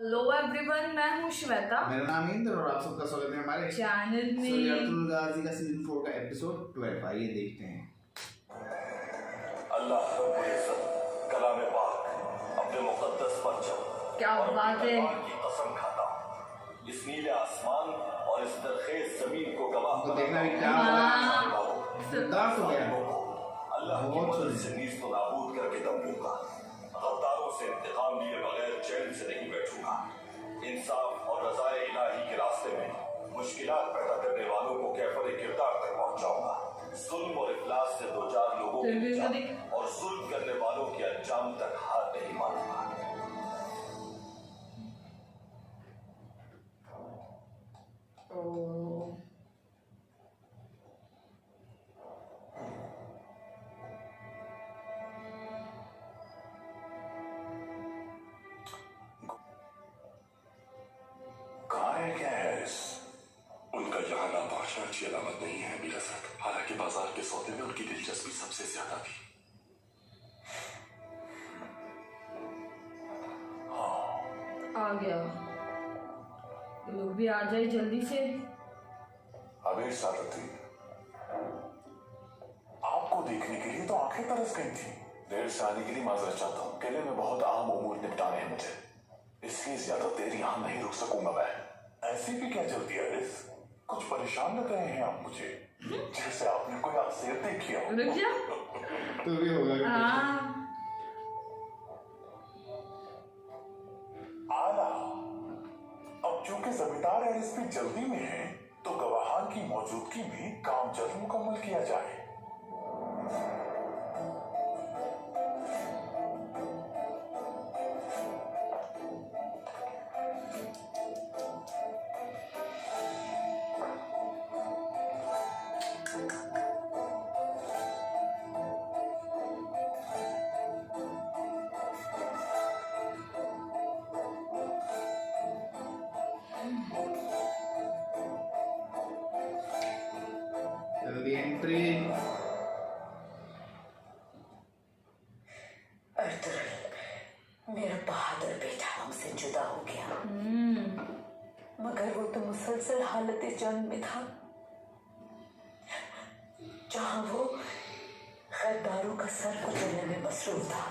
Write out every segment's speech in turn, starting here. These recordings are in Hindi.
हेलो एवरीवन, मैं हूँ श्वेता। मेरा नाम इंद्र और आप सबका स्वागत है हमारे चैनल में। अब्दुल गाजी का सीजन 4 का एपिसोड 12। आइए देखते हैं। अल्लाह रब्बुल इज्जत कलाम पाक अपने मुकद्दस परचम क्या बात है की कसम खाता हूं, इस नीले आसमान और इस दरखेज जमीन को गवाह तो देखना भी क्या सरदार तो गया अल्लाह की मदद से नीज़ तो नाबूद करके दम लूंगा। गद्दारों से इंतकाम लिए बगैर चैन से नहीं बैठूंगा। इंसाफ और रज़ाए इलाही के रास्ते में मुश्किलात पैदा करने वालों को कैफरे किरदार तक पहुंचाऊंगा। जुल्म और इफलास से दो चार लोगों के निजात और जुल्म करने वालों के अंजाम तक हाथ नहीं मारूंगा। उनका यहाँ ना पहुंचना अच्छी अलामत नहीं है अमीर असद। हालांकि बाजार के सौदे में उनकी दिलचस्पी सबसे ज्यादा थी। आ गया, लोग भी आ जाए जल्दी से। अमीर सादती, आपको देखने के लिए तो आंखें तरस गई थी। देर से आने के लिए माजरत चाहता हूँ। किले में बहुत अहम उमूर निपटाने हैं मुझे, इसलिए ज्यादा देर यहाँ नहीं रुक सकूंगा मैं। ऐसी भी क्या जल्दी है रिस? कुछ परेशान लग रहे हैं आप मुझे, जैसे आपने कोई अक्सर देखी हो। रुक जा। तो भी होगा आला, अब चूंकि जमींदार एरिस भी जल्दी में है, तो गवाहान की मौजूदगी में काम जल्द मुकम्मल किया जाए। जल्दी एंट्री। मेरा बहादुर बेटा हमसे जुदा हो गया, मगर वो तो मुसलसल हालत जंग में था, जहां वो गद्दारों का सर कुचलने में मसरूफ था।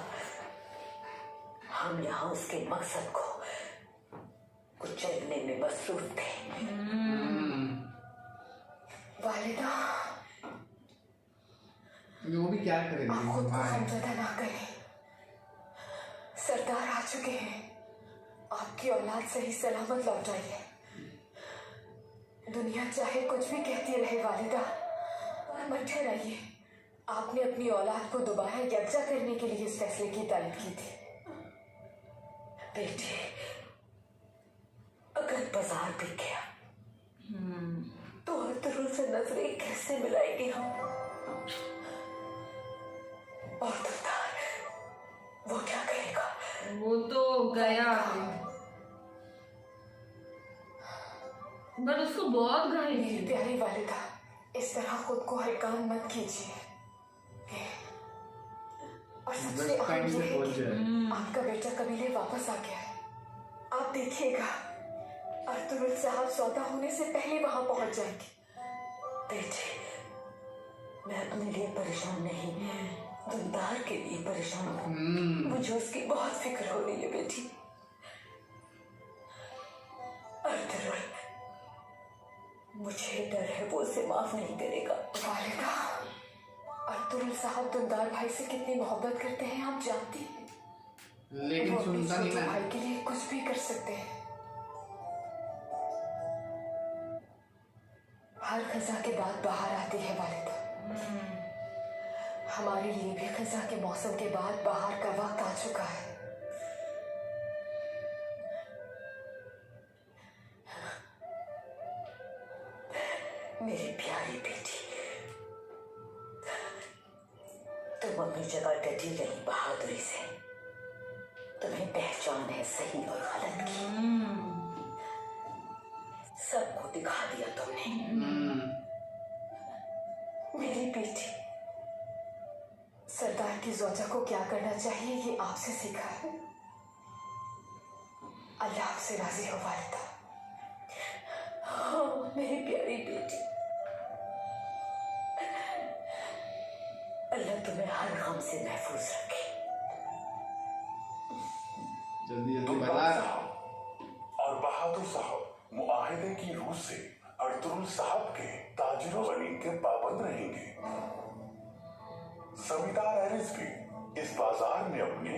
हम यहाँ उसके मकसद को कुचलने में मसरूफ थे। वालिदा, वो भी क्या करेंगे? आप खुद को गमज़दा ना करें। सरदार आ चुके हैं, आपकी औलाद सही सलामत लौट आई है। दुनिया चाहे कुछ भी कहती रहे वालिदा, मत ठहराइए। आपने अपनी औलाद को दोबारा यकजा करने के लिए इस फैसले की तारीफ की थी। बेटे, अगर बाजार बिक गया तो अतरुल से नजरें कैसे मिलाएंगे हम? और दुलदार, वो क्या करेगा? वो तो गया, पर उसको बहुत घायल मेरी थी। प्यारी वालिदा, इस तरह खुद को हरकान मत कीजिए। और सबसे अहम ये है कि आपका बेटा कबीले वापस आ गया है। आप देखिएगा, अर्तुगरुल साहब सौदा होने से पहले वहां पहुंच जाएंगे। बेटे, मैं अपने लिए परेशान नहीं, दुलदार के लिए परेशान हूँ। मुझे उसकी बहुत फिक्र हो रही है बेटी। अर्तुगरुल, मुझे डर है वो उसे माफ नहीं करेगा। वालिदा, अर्तुगरुल साहब दुलदार भाई से कितनी मोहब्बत करते हैं आप जानती हैं। लेकिन वो सुनता नहीं अपने ना। भाई के लिए कुछ भी कर सकते हैं। हर खजा के बाद बाहर आती है वालिदा। हमारे लिए भी खजा के मौसम के बाद बाहर का वक्त आ चुका है। मेरी प्यारी बेटी, तुम अपनी जगह डटी रही बहादुरी से। तुम्हें पहचान है सही और गलत की। सबको दिखा दिया तुमने। मेरी बेटी, सरदार की ज़ौजा को क्या करना चाहिए ये आपसे सीखा है। अल्लाह आपसे राजी हो वालिदा। हाँ मेरी प्यारी बेटी, अल्लाह तुम्हें हर गम से महफूज रखे। जल्दी जल्दी तुम बता। और बहादुर साहब मुआहिदे की रूह से अर्तुगरुल साहब के ताजिरों बनी के पाबंद रहेंगे। जमींदार एरिस भी इस बाजार में अपने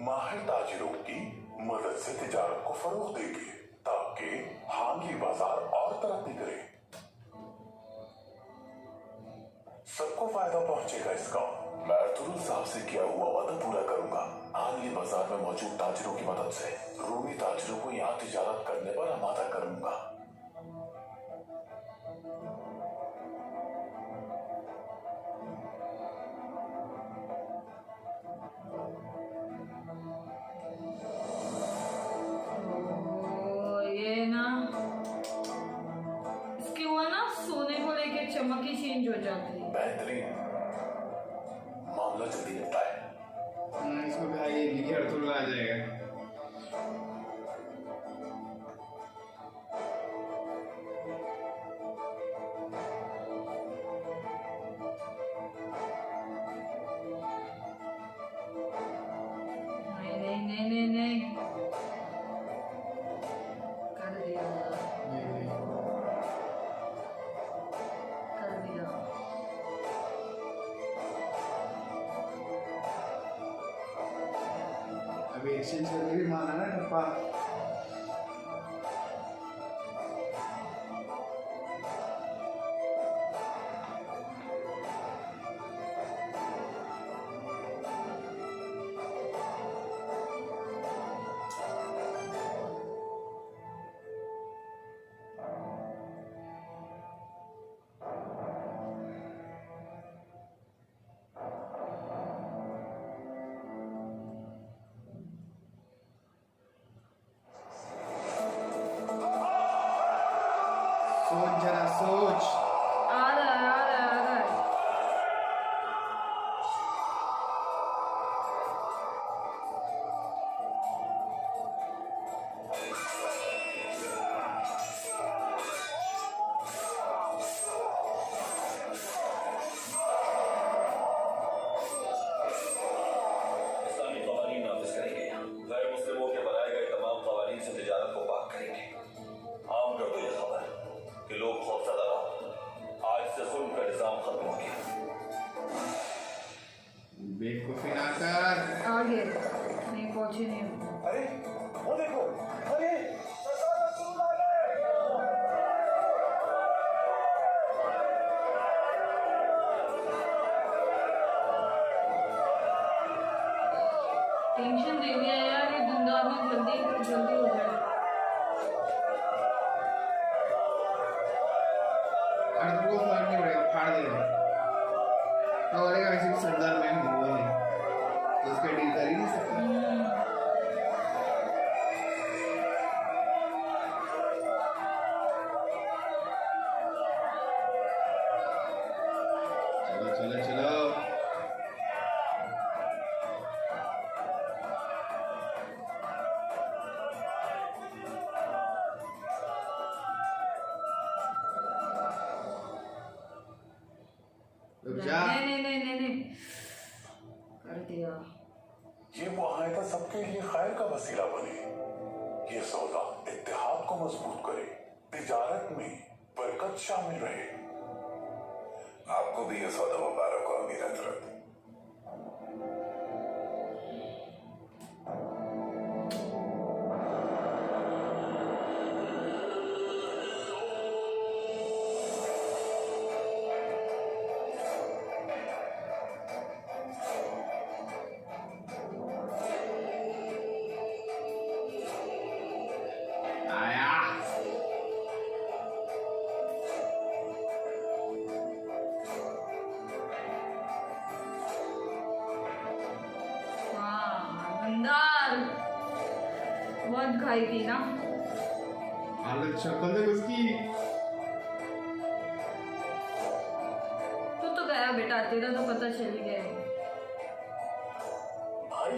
माहिर ताजिरों की मदद से तिजारत को फरोग देंगे ताकि हांगी बाजार और तरक्की करे। सबको फायदा पहुंचेगा इसका। मैं अर्तुगरुल साहब से किया हुआ वादा पूरा करूंगा। हांगी बाजार में मौजूद ताजिरों की मदद से रूमी ताजिरों को यहाँ तिजारत करने पर आमादा करूंगा। ये ना इसके हुआ ना सोने को लेके चमक ही चेंज हो जाती है। बेहतरीन, मामला जल्दी निपटाए। इसको भाई लिखे अर्तुगरुल आ जाएगा। नहीं नहीं नहीं नहीं नहीं कर दिया कर दिया। अभी एक्सचेंज करके भी माना ना ठप्पा। सोच जरा सोच। आ रहा है आ रहा है आ रहा है। इस्लामी क़वानीन नाफिज करेंगे। गैर मुस्लिमों के बनाए गए तमाम क़वानीन से तिजारत को पाक करेंगे। आम कर दो ये खबर कि लोग खौफजदा रहो। आज से जुल्म का निजाम खत्म हो गया। बेवकूफी ना कर। आगे नहीं पहुंचे नहीं हम। अरे वो देखो, अरे टेंशन दे दिया यार, ये धुंधार में जल्दी जल्दी हो जाए। अर्तुगरुल को फर्क नहीं पड़ेगा, फाड़ देगा। तो बोलेगा वैसे भी सरदार मैन वो है, तो उसका डील कर ही नहीं सकता। चलो चलो चलो। रुक जा। नहीं नहीं नहीं नहीं नहीं कर दिया। ये मुआहिदा सबके लिए खैर का वसीला बने। ये सौदा इत्तेहाद को मजबूत करे, तिजारत में बरकत शामिल रहे। आपको भी ये सौदा मुबारक हो अमीर हजरत। आया। हाँ धुंधार बहुत खाई थी ना। हालत शक्ल देख उसकी। तू तो गया बेटा, तेरा तो पता चल ही गया है। भाई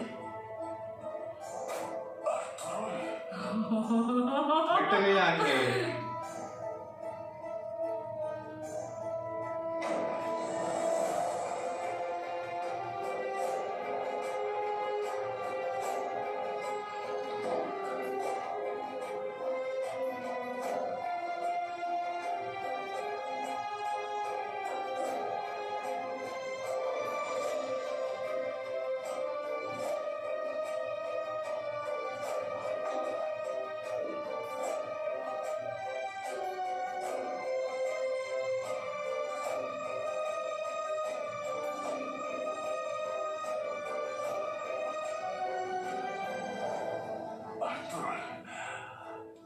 अर्तुगरुल लिटरली जाके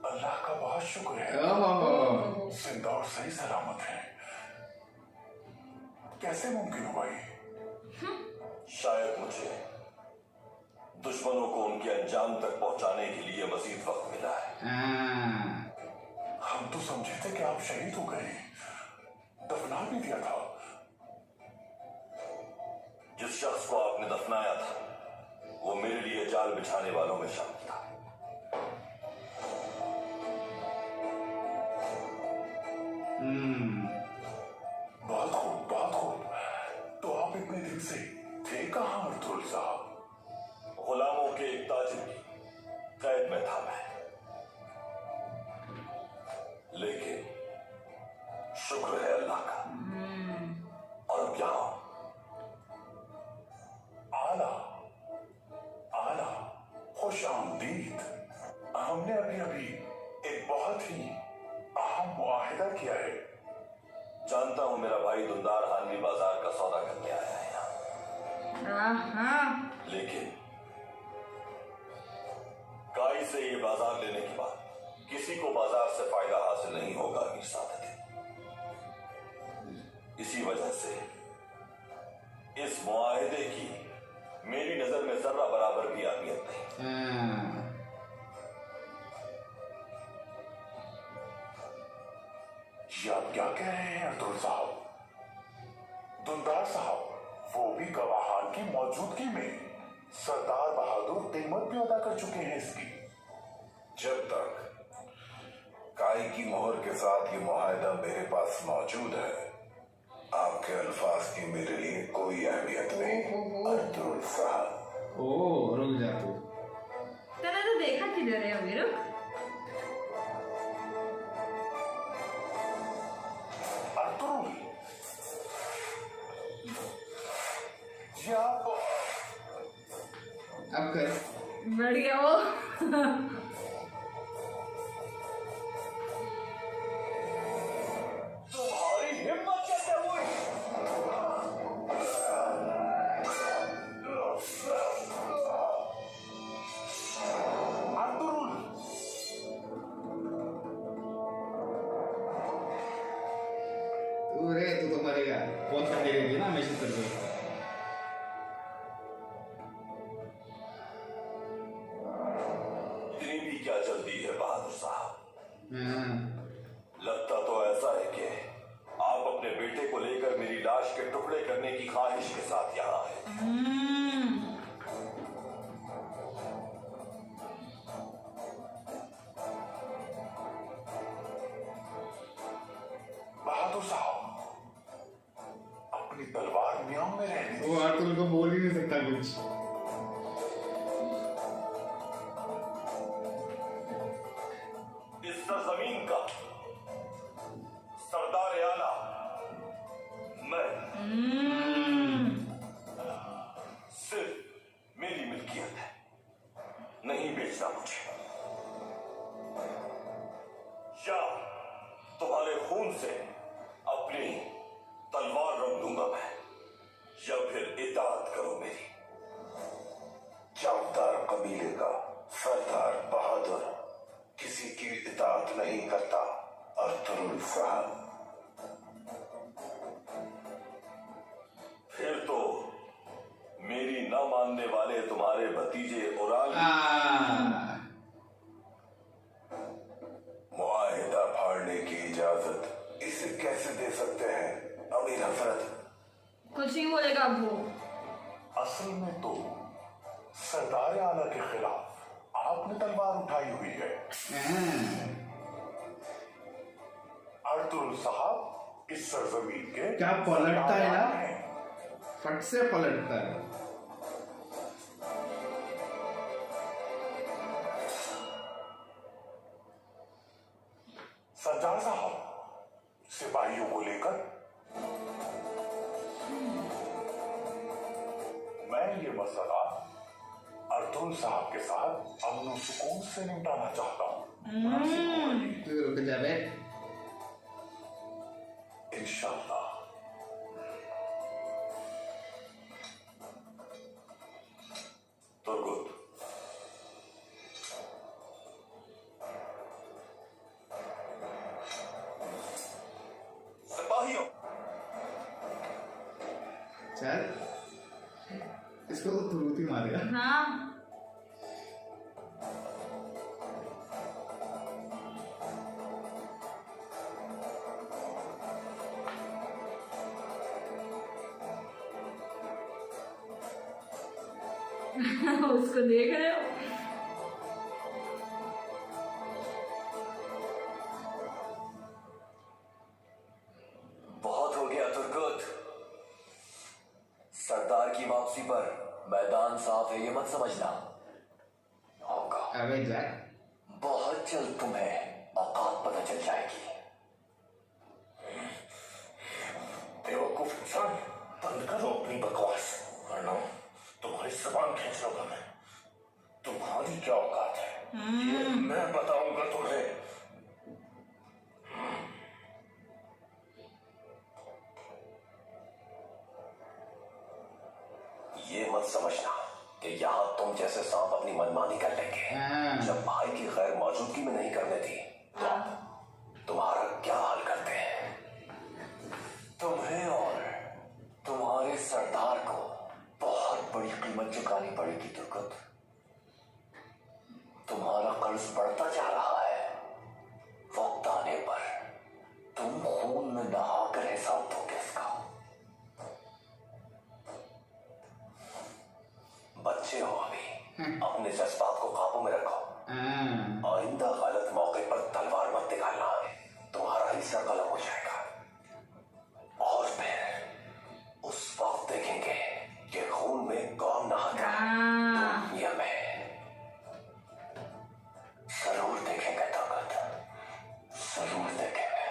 अल्लाह का बहुत शुक्र है, ओह जिंदा और सही सलामत है। कैसे मुमकिन हुआ ये? शायद मुझे दुश्मनों को उनके अंजाम तक पहुंचाने के लिए मजीद वक्त मिला है। हम तो समझे थे कि आप शहीद हो गए, दफना भी दिया था। जिस शख्स को आपने दफनाया था वो मेरे लिए जाल बिछाने वालों में शामिल था। बहुत खूब, बहुत खूब। तो आप इतने दिन से थे कहां अर्तुल साहब? गुलामों के एक ताजिर की कैद में था मैं, लेकिन शुक्र है अल्लाह का, और अब यहाँ आला आला खुश आमदीद। हमने अभी अभी एक बहुत ही अहम मुआहिदा किया है। जानता हूं मेरा भाई दुंदार हानवी बाजार का सौदा करने आया है यहाँ, लेकिन काई से ये बाजार लेने के बाद किसी को बाजार से फायदा हासिल नहीं होगा अमीर सादत। इसी वजह से इस मुआहिदे की मेरी नजर में जर्रा बराबर भी अहमियत नहीं। ये आप क्या कह रहे हैं अर्तुल साहब? दुंदार साहब वो भी गवाहान की मौजूदगी में सरदार बहादुर कीमत भी अदा कर चुके हैं इसकी। जब तक काई की मोहर के साथ ये मुआहिदा मेरे पास मौजूद है, आपके अल्फाज की मेरे लिए कोई अहमियत नहीं अर्तुल साहब। ओह रुक जा तू। तूने तो देखा किधर है अभी? रुक। अर्तुल, ये आप अब कर। बढ़ गया वो। तुम्हारी हिम्मत कैसे हुई? अर्तुल, तू रे तू तो मरेगा। बहुत ठंडी रहेगी ना हमेशा तेरे को। इतनी भी क्या जल्दी है बहादुर साहब? हाँ। लगता तो ऐसा है कि आप अपने बेटे को लेकर मेरी लाश के टुकड़े करने की ख्वाहिश के साथ यहाँ आए। बहादुर साहब अपनी तलवार म्याऊं में रहने वो अर्तुल को बोल ही नहीं सकता कुछ। इस सरजमीन का सरदार आला मैं सिर्फ मेरी मिल्कियत है, नहीं बेचना मुझे। या तुम्हारे खून से अपनी तलवार रंग दूंगा मैं, या फिर इताअत करो मेरी। जावदार कबीले का सरदार बहादुर किसी की इताअत नहीं करता अर्तुल साहब। फिर तो मेरी न मानने वाले तुम्हारे भतीजे उराल मुआहिदा फाड़ने की इजाजत इसे कैसे दे सकते हैं अमीर हजरत? कुछ नहीं बोलेगा अब वो। असल में तो सरदार आला के खिलाफ आपने तलवार उठाई हुई है। बहादुर साहब इस सरजमीन के क्या पलटता है ना, हैं। फट से पलटता है। सज्जाद साहब सिपाहियों को लेकर मैं ये मसला अर्तुल साहब के साथ अमन सुकून से निपटाना चाहता हूँ। तू रुक जा बे। इंशाअल्लाह। तुर्गुत सिपाहियों, चल इसको तो तुरुत ही मारेगा। हाँ उसको देख रहे हो? बहुत हो गया तुर्गुत। सरदार की वापसी पर मैदान साफ है, ये मत समझना। होगा अबे जा। बहुत जल्द तुम्हें औकात पता चल जाएगी। बेवकूफ इंसान, बंद करो अपनी बकवास, वरना तुम्हारी जुबान खींच लूंगा मैं। तुम्हारी क्या औकात है ये मैं बताऊंगा तुम्हें। ये मत समझना कि यहाँ तुम जैसे सांप अपनी मनमानी कर लेंगे। हाँ। जब भाई की गैर मौजूदगी में नहीं करने थी तो तुम्हारा क्या हाल करते हैं। तुम्हें और तुम्हारे सरदार को बहुत बड़ी कीमत चुकानी पड़ेगी तुर्गुत। तुम्हारा कर्ज बढ़ता जा रहा है। वक्त आने पर तुम खून में नहाकर हिसाब दोगे इसका। बच्चे हो अभी, अपने जज्बात को काबू में रखो। आइंदा गलत मौके पर तलवार मत निकालना, तुम्हारा ही सर कलम हो जाएगा। और फिर उस वक्त देखेंगे कि खून में कौन नहाता है दुनिया में। जरूर देखेंगे ताकत, जरूर देखेंगे।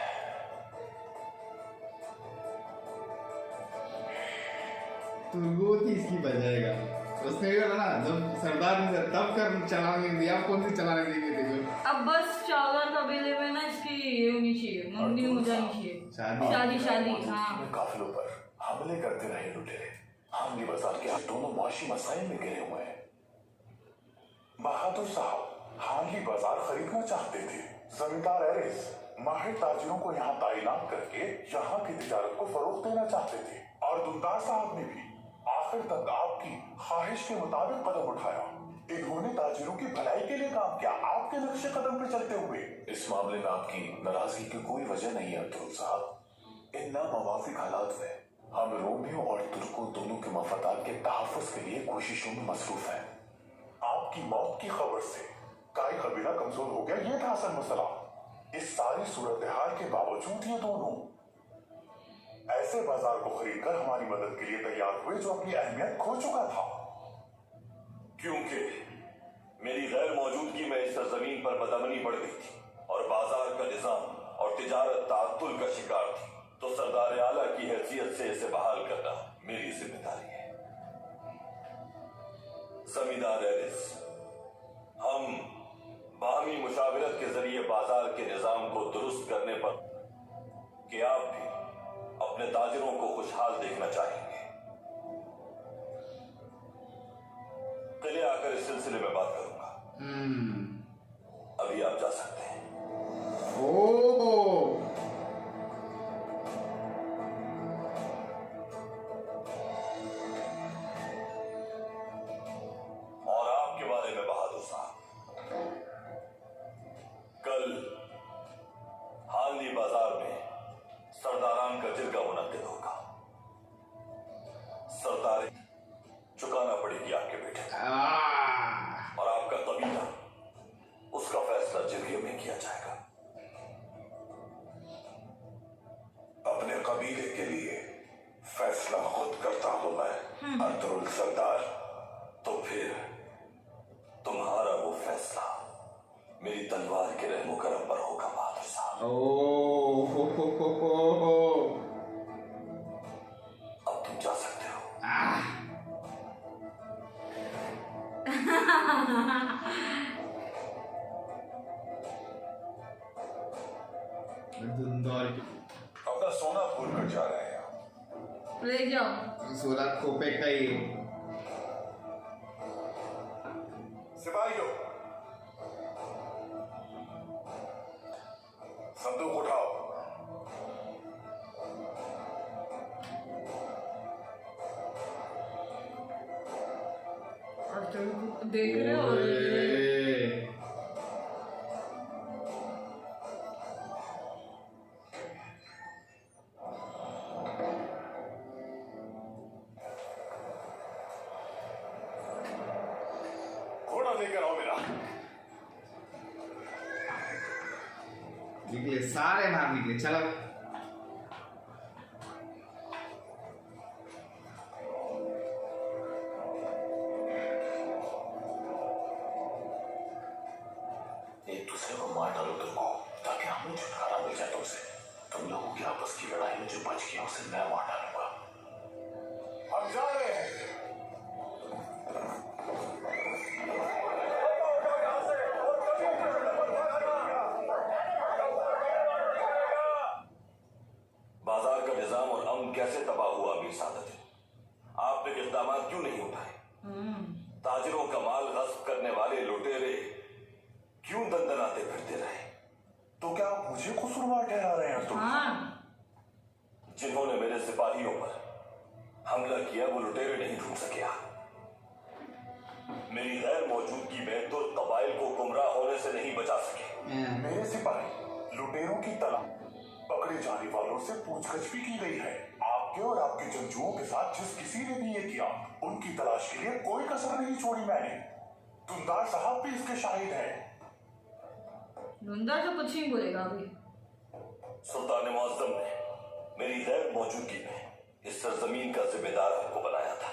तुर्गुत ही इसकी बजाएगा। उसने भी बोला ना, जब सरदार ने तब कर चलाने दिया, आप कौन सी चलाने देंगे देखो। अब बस चावल कबीले में ना इसकी ये होनी चाहिए, मंगनी हो जानी चाहिए। शादी शादी हाँ। काफिलों पर हमले करते रहे लुटेरे। हामली बाजार के दोनों मुआशी मसाइल में गिरे हुए हैं। बहादुर साहब हामली बाजार खरीदना चाहते थे। जमींदार एरिस माहिर ताजिरों को यहाँ तैनात करके यहाँ की तिजारत को फरोग देना चाहते थे। और दुमदार साहब ने भी आखिर तक आपकी ख्वाहिश के मुताबिक कदम उठाया। इन्होंने ताजिरों की भलाई के लिए काम किया, आपके नक्शे कदम पे चलते हुए। इस मामले में आपकी नाराजगी की कोई वजह नहीं है अब्दुल साहब। इन नामुवाफिक हालात में हम रोमियो और तुर्कों दोनों के मफादात के तहफ़्फ़ुज़ के लिए कोशिशों में मसरूफ हैं। आपकी मौत की खबर से काई कबीला कमजोर हो गया, ये था असल मसला। इस सारी सूरत हाल के बावजूद ये दोनों ऐसे बाजार को खरीद कर हमारी मदद के लिए तैयार हुए जो अपनी अहमियत खो चुका था। क्योंकि मेरी गैर मौजूदगी में इस जमीन पर बदअमनी बढ़ गई थी और बाजार का निजाम और तिजारत ताअत्तुल का शिकार थी, तो सरदार आला की हैसियत से इसे बहाल करना मेरी जिम्मेदारी है। जमींदार एरिस, हम बाहमी मुशावरत के जरिए बाजार के निजाम को दुरुस्त करने पर कि आप भी अपने ताजिरों को खुशहाल देखना चाहेंगे। किले आकर इस सिलसिले में बात करूंगा। अभी आप जा सकते हैं। ओ और आपके बारे में बहादुर साहब, कल हाली बाजार में सरदारान का जिरगा मुनक्किद होगा। सरदारी चुकाना पड़ेगी आपके बेटे को। और आपका कबीला, उसका फैसला जिरगे में किया जाएगा। कबीले के लिए फैसला खुद करता हूं मैं, अर्तुगरुल सरदार। तो फिर तुम्हारा वो फैसला मेरी तलवार के रहमो करम पर होगा बहादुर साहब। ओ हो। अब तुम जा सकते हो। दुंदौर अपना सोना भूल कर जा रहे हैं। ले जाओ। 16 खोपे का ही सिपाहियों, संदूक उठाओ। और तुम देख रहे हो ये? घोड़ा लेकर आओ मेरा। निकले, सारे बाहर निकले। चलो एक दूसरे को मार डालो तुमको, ताकि हमें छुटकारा मिल जाए तुमसे। तुम लोगों की आपस की लड़ाई में जो बच गया उसे मैं मार डालूंगा। हम जा रहे हैं। बाजार का निजाम और अमन कैसे तबाह हुआ अमीर सादत? आपने इक़दाम क्यों नहीं उठाए? ताजिरों का माल गस्ब करने वाले लुटेरे क्यों दंदनाते फिरते रहे? तो क्या आप मुझे कसूरवार ठहरा रहे हैं? हाँ। जिन्होंने मेरे सिपाहियों पर हमला किया वो लुटेरे नहीं ढूंढ सके। मेरी गैर मौजूदगी में तो कबाइल को गुमराह होने से नहीं बचा सके। मेरे सिपाही लुटेरों की तलाश, पकड़े जाने वालों से पूछताछ भी की गई है। आपके और आपके जंजुओं के साथ जिस किसी ने भी ये किया, उनकी तलाश के लिए कोई कसर नहीं छोड़ी मैंने। दुंदार साहब भी इसके शाहिद हैं। धुंधा तो कुछ नहीं बोलेगा अभी। सुल्तान मुअज्जम ने मेरी गैर मौजूदगी में इस सरजमीन का जिम्मेदार आपको बनाया था।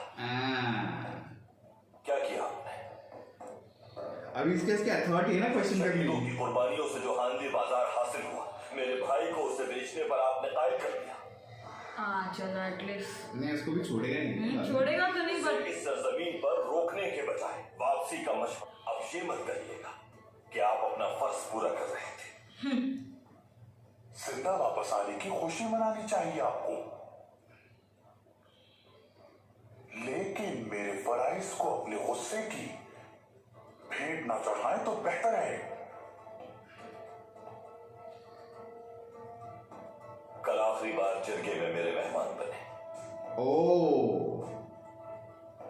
क्या किया आपने? अब इसके अथॉरिटी है ना क्वेश्चन करने शहीदों की। की कुर्बानियों से जो हांदी बाजार हासिल हुआ, मेरे भाई को उसे बेचने पर आपने कायल कर दिया। हाँ चलो एटलीस्ट नहीं, उसको भी छोड़ेगा नहीं। छोड़ेगा तो नहीं, इसे बट इस सरजमीन पर रोकने के बजाय वापसी का मशवरा। अब ये मत करिएगा कि आप अपना फर्ज पूरा कर रहे थे। जिंदा वापस आने की खुशी मनानी चाहिए आपको, लेकिन मेरे फराइज को अपने गुस्से की भेंट ना चढ़ाएं तो बेहतर है। कल आखिरी बार जिरगे में मेरे मेहमान बने,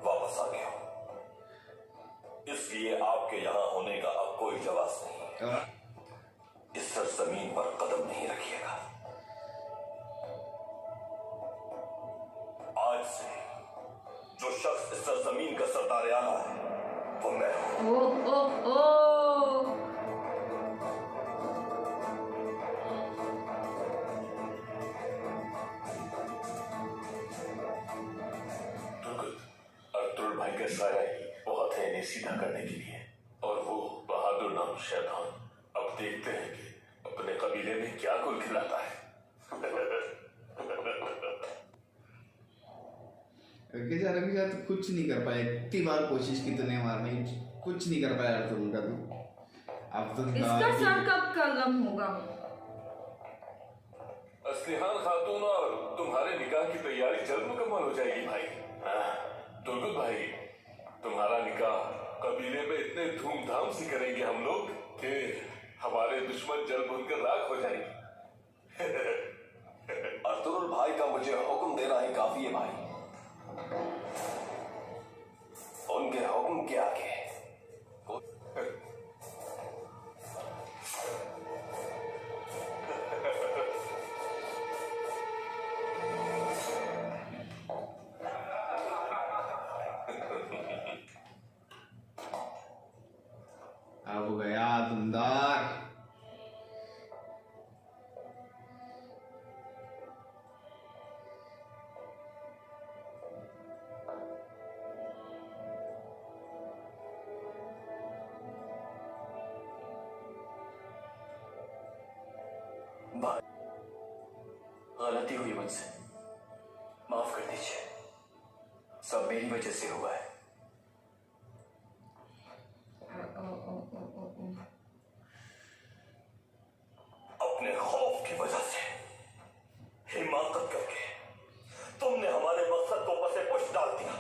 वापस आ गया हूं, इसलिए आपके यहां होने का अब कोई जवाब नहीं। इस सरजमीन पर कदम नहीं रखिएगा। आज से जो शख्स इस सरजमीन का सरदार आला है वो मैं हूं। ओ अर्तुगरुल भाई का साया ही बहुत है इन्हें सीधा करने के लिए, और वो बहादुर नाम शैतान अब देखते हैं कि अपने कबीले में क्या गुल खिलाता है। रवि तो कुछ नहीं कर पाए। इतनी बार कोशिश की तूने मारने की, कुछ नहीं कर पाया यार तुम का। अब तो इसका सर कब कलम होगा? असलिहान खातून और तुम्हारे निकाह की तैयारी जल्द मुकम्मल हो जाएगी भाई। दुर्गुत भाई, तुम्हारा निकाह कबीले में इतने धूमधाम से करेंगे हम लोग कि हमारे दुश्मन जल भुनकर राख हो जाएंगे। अर्तुगरुल भाई का मुझे हुक्म देना ही काफी है भाई। उनके हुक्म के आगे अब गया दुंदार। गलती हुई मुझसे, माफ कर दीजिए। सब मेरी वजह से हुआ है। अपने खौफ की वजह से हिमाकत करके तुमने हमारे मकसद को पसे पुश डाल दिया।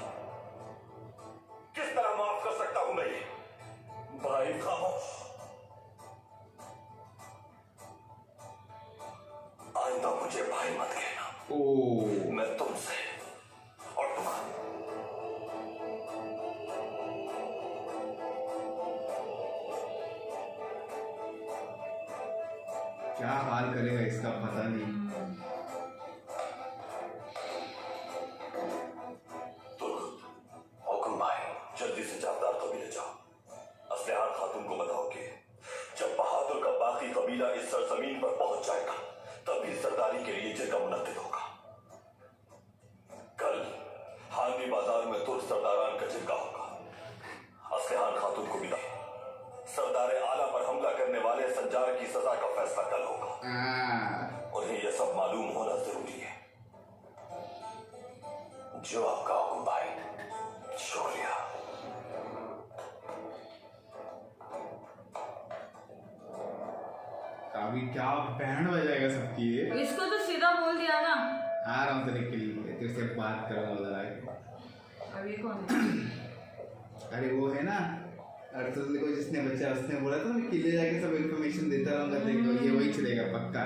किस तरह माफ कर सकता हूं मैं ये? भाई खामोश। आइंदा मुझे भाई मत कहना। मैं तुमसे और तुम्हारा क्या हाल करेगा इसका पता नहीं। हुकुम भाई, जल्दी से जाबदार कबीले जाओ। असलहान खातून को बताओ कि जब बहादुर का बाकी कबीला इस सरजमीन पर पहुंच जाएगा तभी सरदारी के लिए जगह मुनक्किद होगा। कल हानवी बाजार में तुर्क सरदारान का जिरगा होगा। असलहान खातून को मिला सरदार आला पर हमला करने वाले संजार की सजा का फैसला कल होगा। उन्हें यह सब मालूम होना जरूरी है। जो आपका हुक्म भाई। शुक्रिया। अभी क्या बैंड बजाएगा सबकी ये। इसको तो सीधा बोल दिया ना। आ रहा हूँ तेरे के लिए, तेरे से बात करूँगा जरा। अब ये कौन है? अरे वो है ना अर्तुगरुल को जिसने बचा, उसने बोला था मैं किले जाके सब इन्फॉर्मेशन देता रहूंगा तेरे को, ये वही चलेगा पक्का।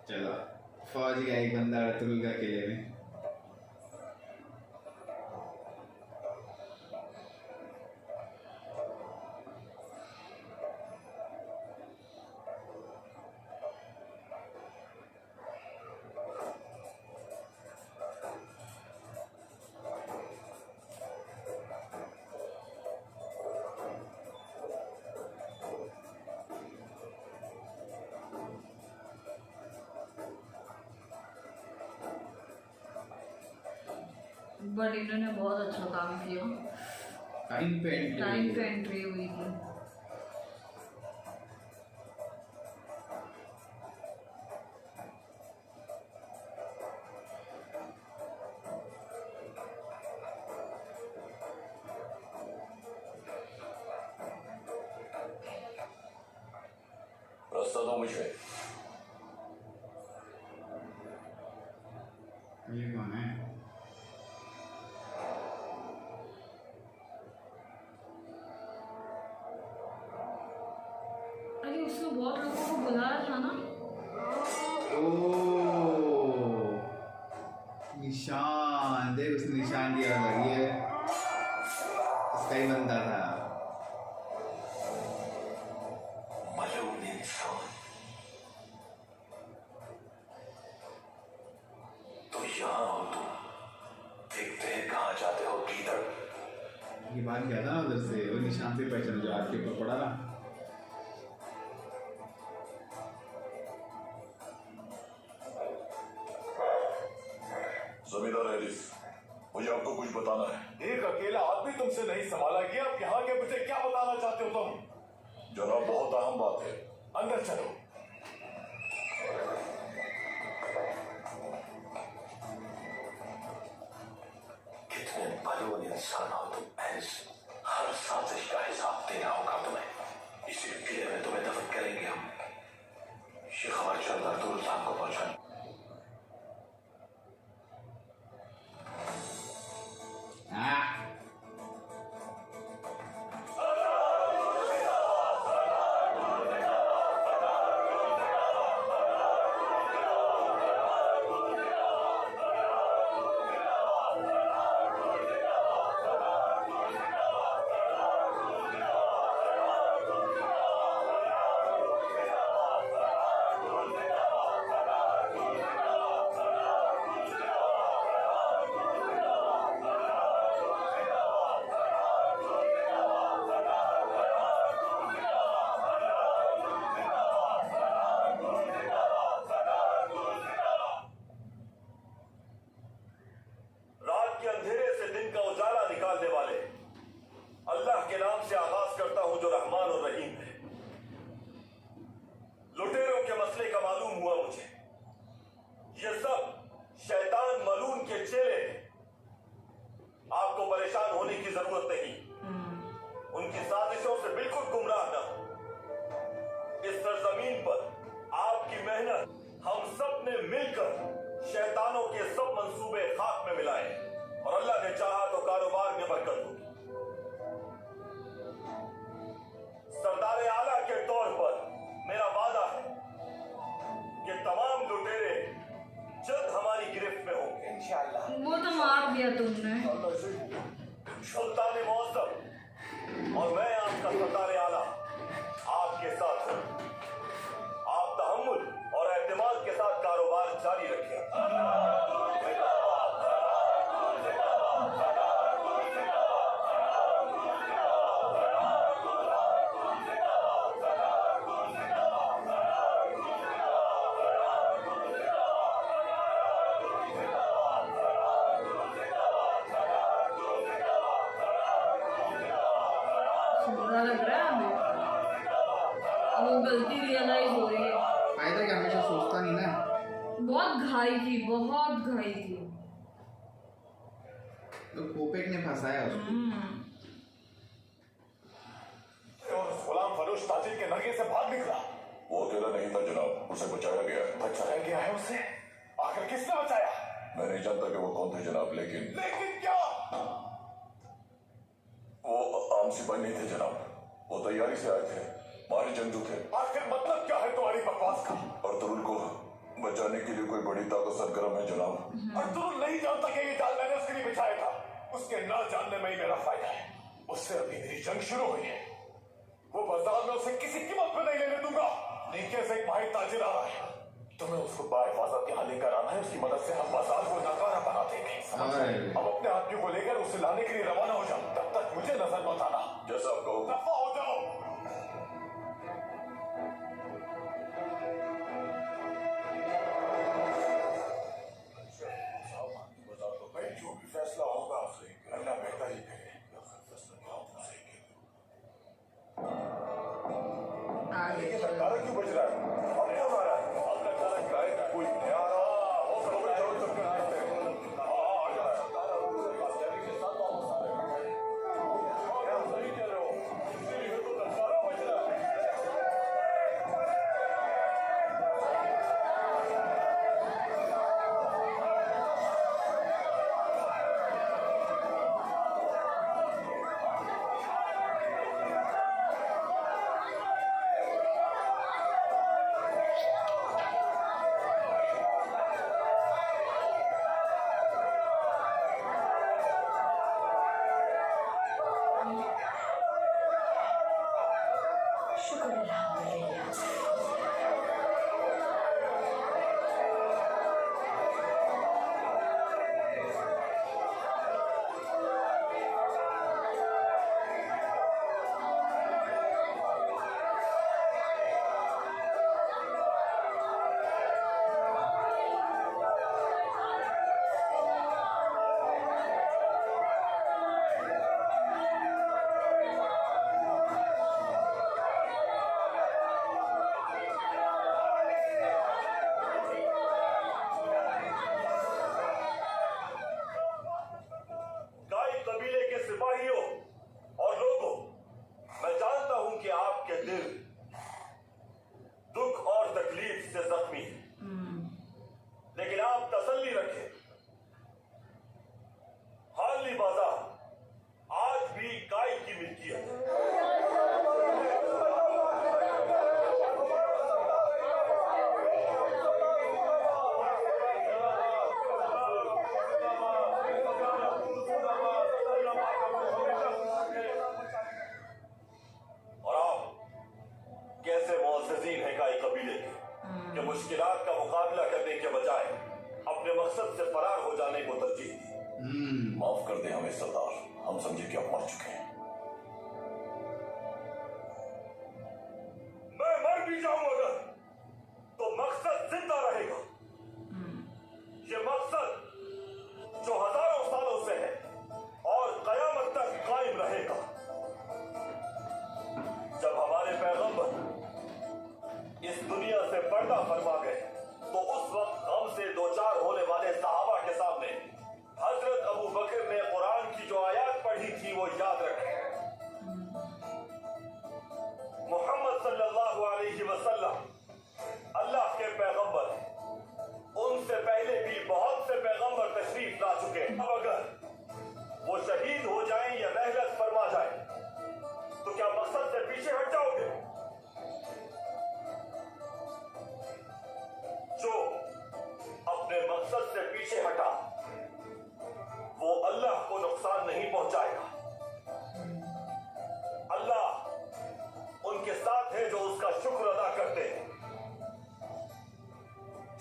चलो फौज का एक बंदा अर्तुगरुल का किले में। बट इन्होंने बहुत अच्छा काम किया। टाइम पे एंट्री हुई थी। रास्ता दो मुझे। ये कौन है? अरे उसने बहुत लोगों को बुलाया था ना। ओ निशान देख, उसने निशान दिया था, ये इसका ही बंदा था। मलून इंसान, तो यहाँ हो तुम। देखते हैं कहाँ जाते हो गीदड़। ये बात किया था ना उधर से, वो निशान से पहचान जो हाथ के ऊपर पड़ा ना। जमींदार हैरिस, मुझे आपको कुछ बताना है। एक अकेला आदमी तुमसे नहीं संभाला गया, अब यहाँ के मुझे क्या बताना चाहते हो तुम? जनाब, बहुत अहम बात है। अंदर चलो। कितने बलून इंसान हो तुम हैरिस। हर साजिश का हिसाब देना होगा तुम्हें। इसी किले में तुम्हें दफन करेंगे हम। ये खबर चंद अर्तुगरुल साहब को पहुंचानी। बिल्कुल गुमराह न हो। इस सरजमीन पर आपकी मेहनत हम सब ने मिलकर शैतानों के सब मंसूबे खाक में मिलाए और अल्लाह ने चाहा तो कारोबार में बरकत होगी। सरदार आला के तौर पर मेरा वादा है कि तमाम लुटेरे जल्द हमारी गिरफ्त में होंगे इंशाअल्लाह। वो तो मार दिया तुमने। सुल्तान मौसम और मैं आपका सरदार आला आपके साथ हूं। आप तहम्मुल और एतमाद के साथ कारोबार जारी रखें। बुरा लग रहा है हमें। वो गलती रियलाइज हो रही है। फायदा क्या, हमेशा सोचता नहीं ना। बहुत घाई थी, बहुत घाई थी। तो कोपेक ने फंसाया उसको। और गुलाम फरोश ताजिर के नगे से भाग निकला। वो अकेला नहीं था जनाब, उसे बचाया गया है। बचाया गया है उसे? आखिर किसने बचाया? मैं नहीं जानता कि वो कौन थे जनाब, लेकिन क्या? वो आम सिपाही नहीं थे जनाब, वो तैयारी से आए थे, मारे जंगजू थे। आखिर मतलब क्या है तुम्हारी बकवास का? अर्तुगरुल को बचाने के लिए कोई बड़ी ताकत सरगर्म है जनाब। अर्तुगरुल नहीं जानता कि ये जाल मैंने उसके लिए बिछाया था। उसके न जानने में ही मेरा फायदा है। उससे अभी मेरी जंग शुरू हुई है। वो बाजार में उसे किसी कीमत पर नहीं लेने दूंगा। नीचे से एक माहिर ताजिर आ रहा है, तुम्हें उसको बाहिफाजत यहाँ लेकर आना है। उसकी मदद से हम बाजार को नकारा बना देंगे। अब अपने आदमियों को लेकर उसे लाने के लिए रवाना हो जाओ। तब तक मुझे नजर मत आना। जैसा आप कहो। दफा हो जाओ। जो भी फैसला होगा अल्लाह बेहतर ही करे। आगे तारा क्यों बज रहा है? अब कौन आ रहा है? आपका तारा क्या है? कोई नया आ रहा हो सकता है। चलो चक्कर आते हैं। हाँ आ जा। जल्दी के साथ वापस आ रहे हैं। सही कह रहे हो। इसीलिए तो तारा बज रहा है। शुक्र अल्हम्दुलिल्लाह। गाय कबीले के सिपाहियों और लोगों, मैं जानता हूं कि आपके दिल दुख और तकलीफ से जख्मी है, लेकिन आप तसल्ली रखें। हाली बाजार आज भी गाय की मिल्कियत है। और आप कैसे मुअज़्ज़ज़ीन हैं गाय कबीले के कि मुश्किलात का मुकाबला करने के बजाय अपने मकसद से फरार हो जाने को तरजीह दी। माफ कर दे हमें सरदार, हम समझे कि आप मर चुके हैं। मैं मर भी जाऊं अगर, तो मकसद जिंदा रहेगा। ये मकसद जो हजारों सालों से है और कयामत तक कायम रहेगा। जब हमारे पैगंबर इस दुनिया से पर्दा फरमा गए, तो उस वक्त गम से दो चार होने वाले सहाबा के सामने हजरत अबू बकर ने कुरान की जो आयत पढ़ी थी वो याद रखें। अलैहि वसल्लम अल्लाह के पैगंबर, उनसे पहले भी बहुत से पैगंबर तशरीफ ला चुके हैं। अब अगर वो शहीद हो जाएं या रहलत फरमा जाएं, तो क्या मकसद से पीछे हट जाओगे? जो अपने मकसद से पीछे हटा, वो अल्लाह को नुकसान नहीं पहुंचाएगा। अल्लाह उनके साथ है जो उसका शुक्र अदा करते हैं,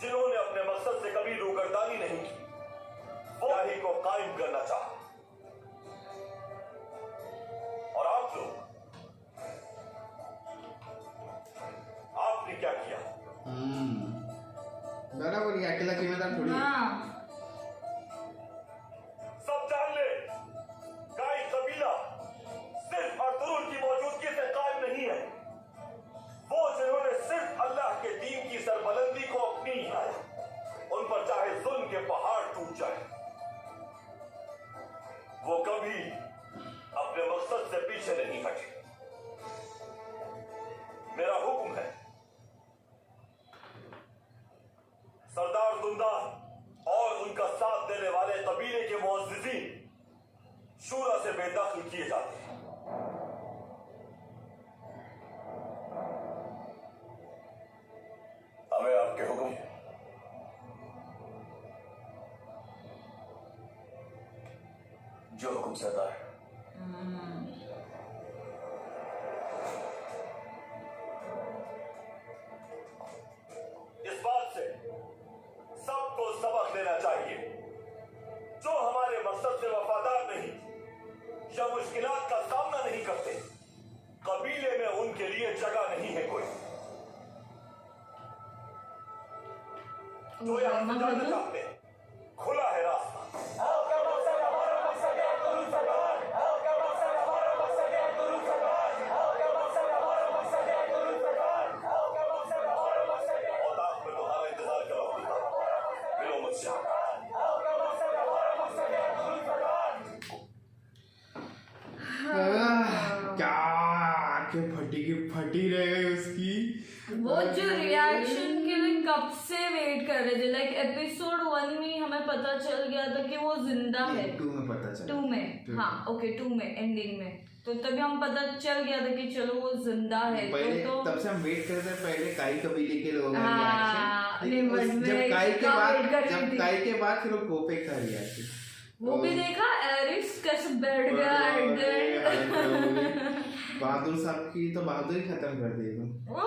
जिन्होंने अपने मकसद से कभी रूगर्दानी नहीं की, वो ही को कायम करना चाहा। और आप लोग, आपने क्या किया? बराबर, ये अकेला जिम्मेदार थोड़ी है। हाँ सब जान ले, काई कबीला सिर्फ अर्तुरुल की मौजूदगी से कायम नहीं है। वो जिन्होंने सिर्फ अल्लाह के दीन की सरबलंदी को अपनी है, उन पर चाहे जुल्म के पहाड़ टूट जाए, वो कभी अपने मकसद से पीछे नहीं हटे। मेरा हुक्म है, सरदार दुंदार और उनका साथ देने वाले कबीले के मुअज़्ज़िज़ीन शूरा से बेदखल किए जाते हैं। हमें आपके हुक्म। जो हुक्म सरदार। इस बात से सबको सबक लेना चाहिए, जो हमारे मकसद से वफादार नहीं या मुश्किलात का सामना नहीं करते, कबीले में उनके लिए जगह नहीं है कोई। जो यहां से जाना चाहते हैं, खुला है रास्ता। औताक में तुम्हारा इंतजार कर रहा हूं, मिलो मुझसे। क्या आंखें फटी रह गई उसकी। वो जो रिएक्शन के लिए कब से वेट कर रहे थे, लाइक एपिसोड 1 में हमें पता चल गया था कि वो जिंदा है। 2 में पता चला। 2 में, हाँ ओके 2 में एंडिंग में, तो तभी हम पता चल गया था कि चलो वो जिंदा है। पहले तो तब से हम वेट कर रहे थे, पहले काई कबीले के लोगों का हाँ, रिएक्शन, लेकिन नहीं, जब मैं काई के इसका बाद वेट कर रही थी। काई के बाद फिर वो कोपे का रिएक्शन, वो भी देखा एरिस कैसे बैठ गया एट द एंड। बहादुर साहब की तो बहादुरी खत्म कर दी तुम। वो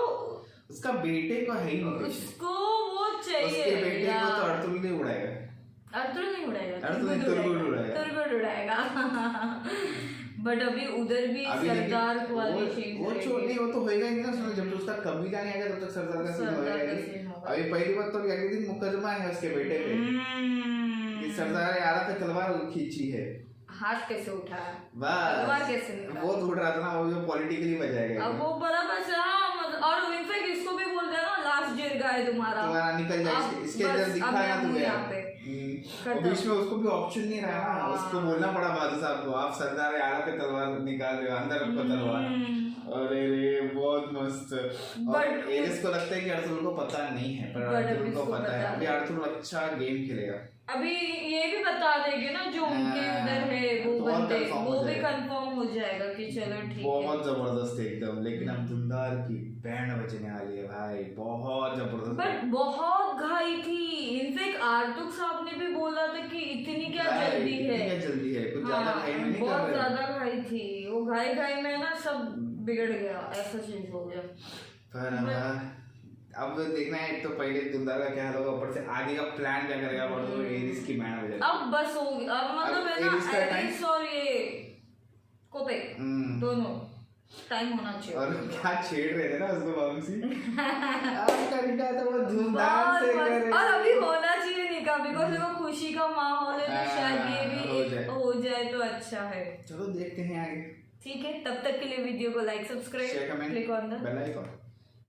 उसका बेटे को है ही नहीं कुछ। उसको वो चाहिए, उसके बेटे को तो अर्तुल ने उड़ाएगा। अर्तुल नहीं उड़ाएगा, तुरबुल उड़ाएगा। तुरबुल उड़ाएगा। बट अभी उधर भी सरदार वाली चीज वो छोड़नी, वो तो होएगा ही नहीं ना। सुनो, जब उसका कबीला नहीं आएगा तब तक सरदार का सीन होएगा ही नहीं। अभी पहली बात तो अगले दिन मुकदमा है उसके बेटे पे कि सरदार आला पे तलवार खींची है, हाथ कैसे उठाया, बस तलवार कैसे निकाला। वो उठ रहा था ना, वो जो पॉलिटिकली बजाएगा अब वो बराबर से, हाँ मतलब, और इनफैक्ट इसको भी बोलते हैं ना, लास्ट जिरगा है तुम्हारा निकल जाए, इसके इधर दिखाया ना तुझे यहाँ पे। और बीच में उसको भी ऑप्शन नहीं रहा ना, उसको बोलना पड़ा बहादुर साहब को, आप सरदार आला पे तलवार निकाल रहे हो, अंदर रखो तलवार। अरे रे बहुत मस्त। और एरिस को लगता है कि अर्तुल को पता नहीं है, पर अर्तुल को पता है। अभी अर्तुल अच्छा गेम खेलेगा। अभी ये भी बता देंगे ना जो उनके उधर है वो बंदे, वो भी कंफर्म हो जाएगा कि चलो ठीक है। बहुत जबरदस्त एकदम। लेकिन अब दुंदार की बैंड बजने वाली है भाई, बहुत जबरदस्त। बट बहुत घाई थी। इनफैक्ट आर्तुक साहब ने भी बोला था कि इतनी क्या जल्दी है, कुछ ज्यादा घाई में नहीं कर रहे। बहुत ज्यादा घाई थी वो, घाई में ना सब बिगड़ गया, ऐसा चीज हो गया। पर अब देखना है, एक तो पहले दुंदार का क्या होगा, ऊपर से आगे का प्लान क्या करेगा, और तो एरिस की बैंड बजेगा। अब बस हो गया, अब मतलब है ना, एरिस और ये कोपे दोनों टाइम होना चाहिए। और क्या छेड़ रहे थे ना उसको वामसी। अब करना तो वो धूमधाम से करे। और अभी होना चाहिए निकाह, बिकॉज़ वो खुशी का माहौल है, तो शायद ये भी हो जाए तो अच्छा है। चलो देखते हैं आगे। ठीक है, तब तक के लिए वीडियो को like, subscribe, click on the bell icon.